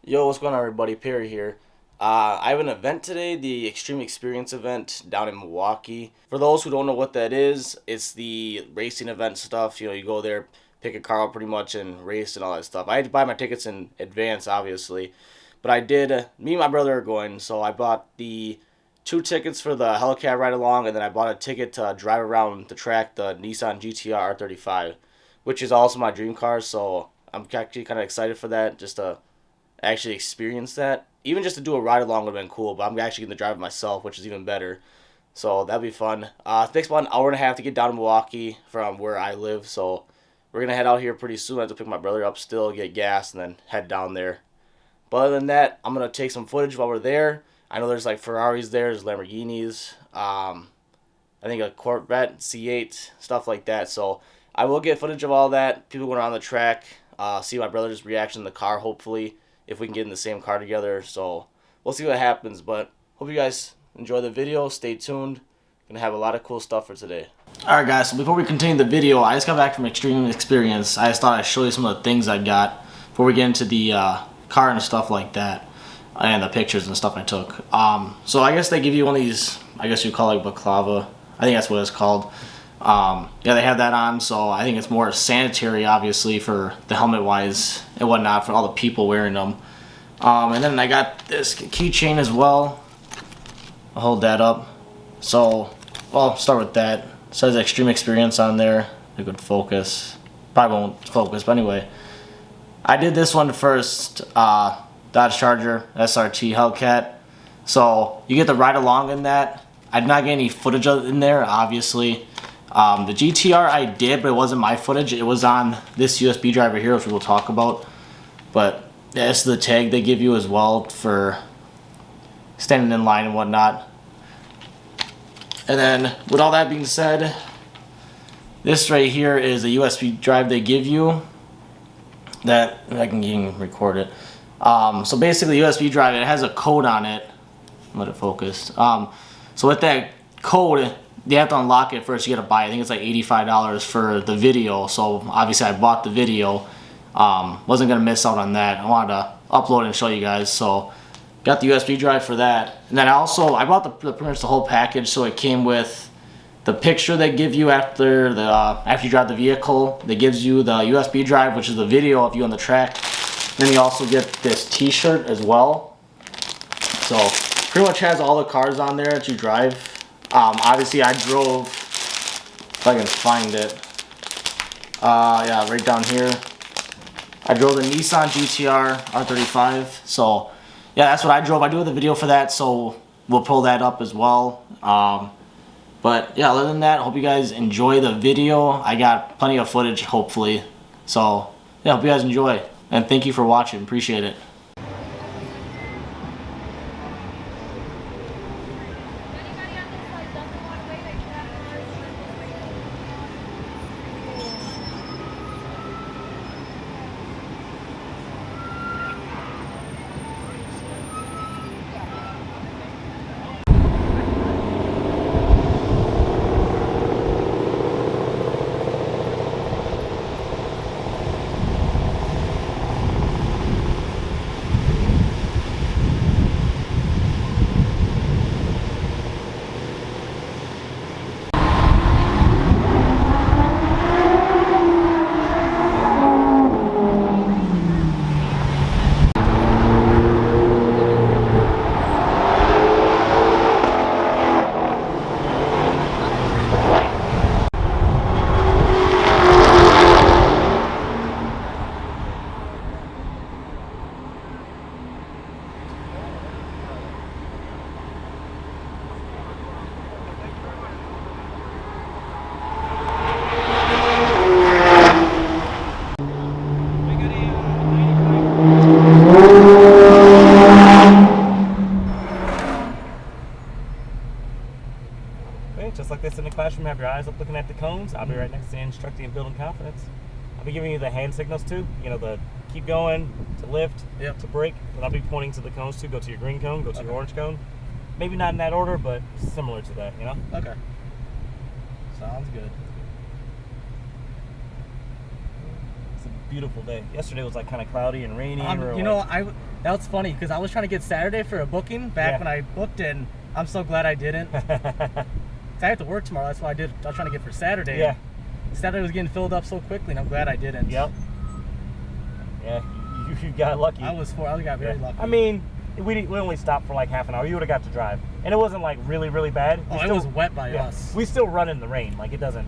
Yo, what's going on, everybody? Perry here. I have an event today, the Xtreme Xperience event down in Milwaukee. For those who don't know what that is, it's the racing event stuff. You go there, pick a car up pretty much, and race and all that stuff. I had to buy my tickets in advance, obviously. But I did, me and my brother are going, so I bought the 2 tickets for the Hellcat ride along, and then I bought a ticket to drive around the track, the Nissan GTR R35, which is also my dream car, so I'm actually kind of excited for that, just to actually experience that. Even just to do a ride along would have been cool, but I'm actually going to drive it myself, which is even better. So that'd be fun. It takes about an hour and a half to get down to Milwaukee from where I live, so we're going to head out here pretty soon. I have to pick my brother up still, get gas, and then head down there. But other than that, I'm going to take some footage while we're there. I know there's like Ferraris there, there's Lamborghinis, I think a Corvette, C8, stuff like that. So I will get footage of all that, people going around the track, see my brother's reaction in the car, hopefully, if we can get in the same car together. So we'll see what happens, but hope you guys enjoy the video. Stay tuned. Gonna have a lot of cool stuff for today. Alright guys, so before we continue the video, I just got back from Xtreme Xperience. I just thought I'd show you some of the things I got before we get into the car and stuff like that, and the pictures and stuff I took. So I guess they give you one of these, I guess you call it baklava. I think that's what it's called. Yeah, they have that on, so I think it's more sanitary, obviously, for the helmet wise and whatnot, for all the people wearing them. And then I got this keychain as well. I'll hold that up. So, well, I'll start with that. It says Xtreme Xperience on there. A good focus. Probably won't focus, but anyway. I did this one first. Dodge Charger SRT Hellcat. So you get the ride along in that. I did not get any footage of it in there, obviously. The GTR I did, but it wasn't my footage. It was on this USB driver here, which we'll talk about. But yeah, this is the tag they give you as well for standing in line and whatnot. And then, with all that being said, this right here is a USB drive they give you. That I can even record it. So basically, USB drive, it has a code on it. Let it focus. So with that code, you have to unlock it first. You got to buy it. I think it's like $85 for the video. So obviously, I bought the video. Wasn't gonna miss out on that. I wanted to upload and show you guys. So got the USB drive for that. And then I bought pretty much the whole package. So it came with the picture they give you after you drive the vehicle. That gives you the USB drive, which is the video of you on the track. Then you also get this T-shirt as well. So pretty much has all the cars on there that you drive. Obviously I drove, if I can find it, yeah, right down here. I drove the Nissan GTR R35. So yeah, that's what I drove. I do have the video for that, so we'll pull that up as well. But yeah, other than that, I hope you guys enjoy the video. I got plenty of footage, hopefully. So yeah, hope you guys enjoy. And thank you for watching. Appreciate it. Just like this in the classroom, have your eyes up looking at the cones. I'll be right next to you instructing and building confidence. I'll be giving you the hand signals too. The keep going, to lift, to brake. And I'll be pointing to the cones too. Go to your green cone, go to your orange cone. Maybe not in that order, but similar to that, Okay. Sounds good. It's a beautiful day. Yesterday was like kind of cloudy and rainy. You know, That was funny because I was trying to get Saturday for a booking back when I booked it, and I'm so glad I didn't. 'Cause I have to work tomorrow. That's why I did. I was trying to get for Saturday. Yeah. Saturday was getting filled up so quickly, and I'm glad I didn't. Yep. Yeah, you got lucky. I got very lucky. I mean, we only stopped for like half an hour. You would have got to drive, and it wasn't like really, really bad. It was wet by us. We still run in the rain. Like it doesn't,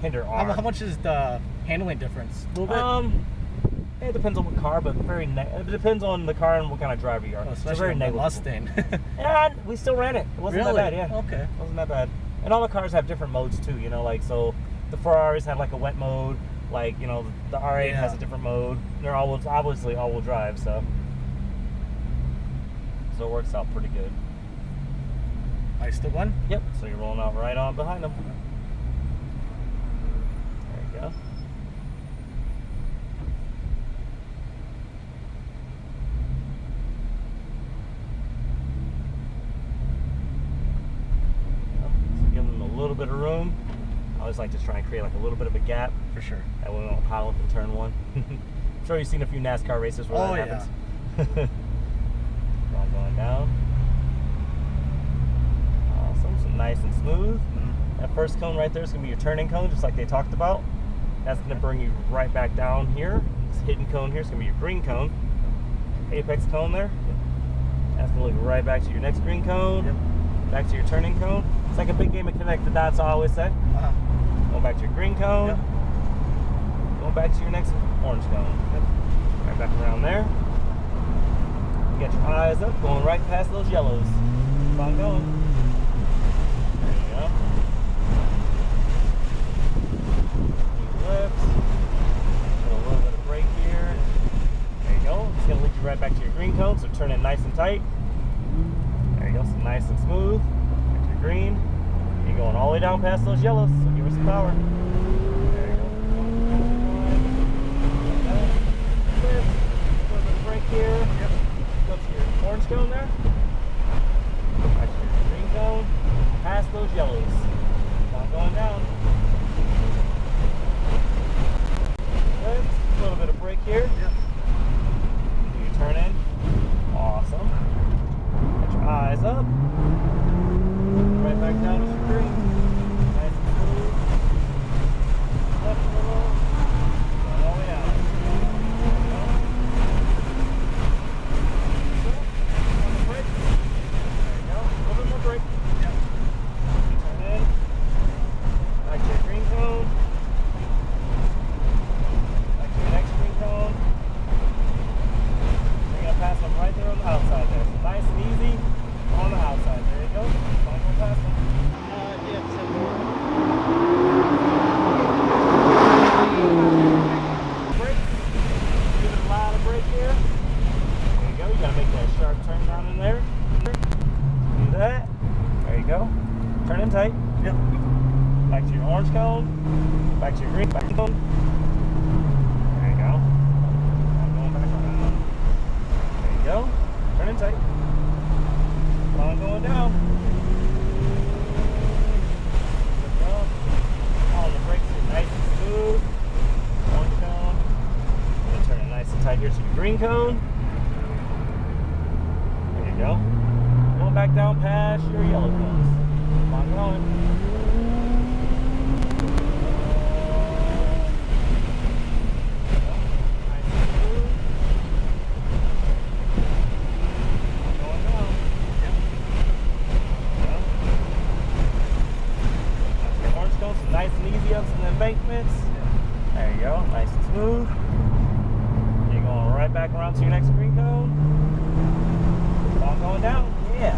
hinder our. How much is the handling difference? A little bit. It depends on what car, but it depends on the car and what kind of driver you are. Especially very the Mustang. And we still ran it. It wasn't that bad. Yeah. Okay. It wasn't that bad. And all the cars have different modes too. So the Ferraris have like a wet mode. Like the R8 has a different mode. They're obviously all-wheel drive, so it works out pretty good. I still one? Yep. So you're rolling out right on behind them. There you go. Give them a little bit of room. I always like to try and create like a little bit of a gap. For sure. That way we don't pile up in turn one. I'm sure you've seen a few NASCAR races where that happens. All going down. Awesome. So nice and smooth. That first cone right there is going to be your turning cone, just like they talked about. That's going to bring you right back down here. This hidden cone here is going to be your green cone. Apex cone there. That's going to lead right back to your next green cone. Yep. Back to your turning cone. It's like a big game of connect the dots, I always say. Going back to your green cone. Yep. Going back to your next orange cone. Yep. Right back around there. You got your eyes up, going right past those yellows. Keep on going. There you go. Keep left. Put a little bit of brake here. There you go. It's going to lead you right back to your green cone, so turn it nice and tight. There you go, so nice and smooth. Back to your green. You're going all the way down past those yellows, so give her some power. There you go. Put a bit of brake here. Yep. Go to your orange cone there. Back to your green cone. Past those yellows. Not going down. Good. A little bit of brake here. Yep. Do your turn in. Awesome. Get your eyes up. Right back down to your green. Nice and smooth. Left a little. And all the way out. On the brake. There you go. A little bit more brake. Yep. Turn in. Back to your green cone. Back to your next green cone. You're going to pass them right there on the outside there. So nice and easy on the outside. There you go. Don't go past them. Brake. Give it a lot of brake here. There you go. You got to make that sharp turn down in there. Do that. There you go. Turn in tight. Yep. Back to your orange cone. Back to your green cone. There you go. I'm going back around. There you go. Turn in tight. Keep on going down. Good go. All the brakes are nice and smooth. Orange cone. And turn it nice and tight here to your green cone. There you go. Going back down past your yellow cones. Keep on going. Nice and easy ups and embankments. There you go, nice and smooth. You're going right back around to your next green cone. Keep on going down. Yeah.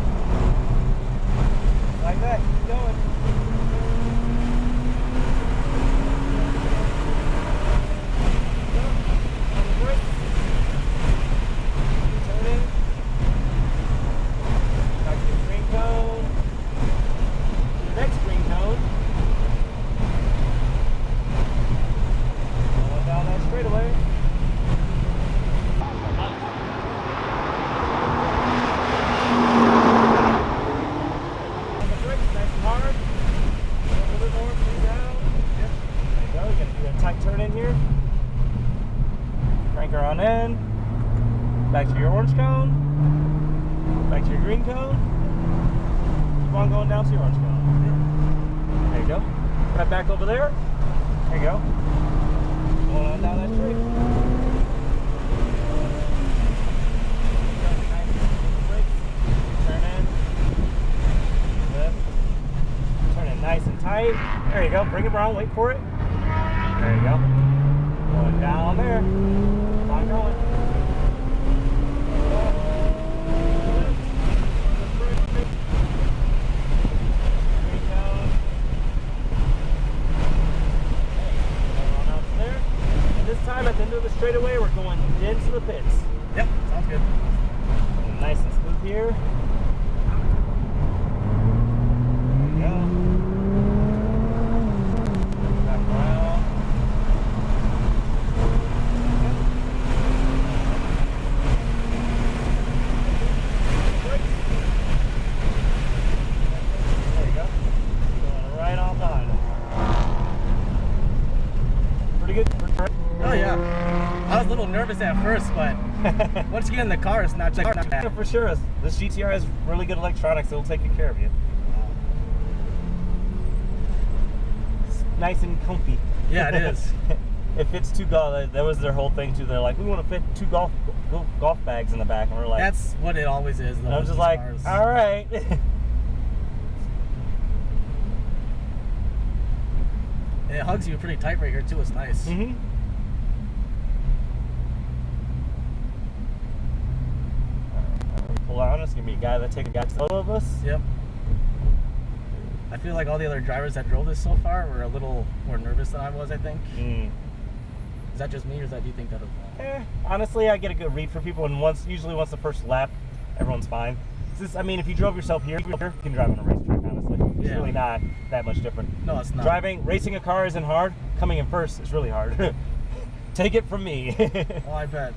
Like that. Keep going. On the brake. Turn in. Back to your green cone. Your next green cone. Down that straightaway. On the brakes, nice and hard. cone, back to your green cone, keep on going down to your orange cone. There you go. Right back over there. There you go. Going on down that street. Turn in. Lift. Turn it nice and tight. There you go. Bring it around. Wait for it. There you go. Going down there. Keep on going. This time at the end of the straightaway, we're going into the pits. Yep, sounds good. Nice and smooth here. There we go. Back around. There you go. Going right on behind it. Pretty good. Oh yeah. I was a little nervous at first, but once you get in the car, it's not bad. Yeah, for sure. This GTR has really good electronics. It'll take good care of you. It's nice and comfy. Yeah, it is. It fits two golf. That was their whole thing too. They're like, we want to fit two golf bags in the back, and we're like, That's what it always is. And I'm just like, cars. all right. It hugs you pretty tight right here too. It's nice. Mm-hmm. Pull on. It's gonna be a guy that takes all of us. Yep. I feel like all the other drivers that drove this so far were a little more nervous than I was, I think. Mm. Is that just me, or do you think that? Honestly, I get a good read for people, and usually once the first lap, everyone's fine. I mean, if you drove yourself here, you can drive on a racetrack, honestly. It's really not that much different. No, it's not. Racing a car isn't hard. Coming in first is really hard. Take it from me. Oh, I bet.